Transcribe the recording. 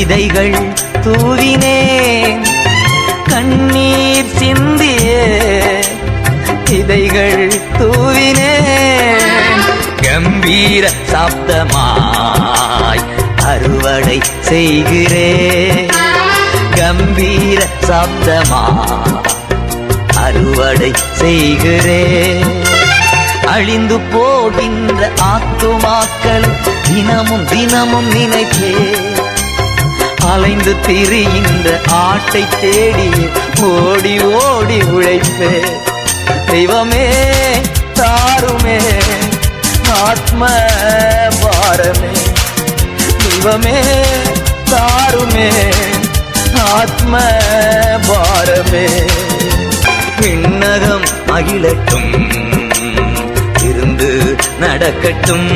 விதைகள் தூவினேன், கண்ணீர் சிந்திய விதைகள் தூவினேன். கம்பீர சப்தமாய் அறுவடை செய்கிறேன், கம்பீர சப்தமாய் அறுவடை செய்கிறேன். அழிந்து போகின்ற ஆத்துமாக்கள் தினமும் தினமும் நினைப்பேன், அலைந்து திரிகின்ற ஆட்டை தேடி ஓடி ஓடி உழைப்பேன். தெய்வமே தாருமே ஆத்ம பாரமே, தெய்வமே தாருமே ஆத்ம பாரமே. விண்ணகம் மகிழட்டும், இருந்து நடக்கட்டும்,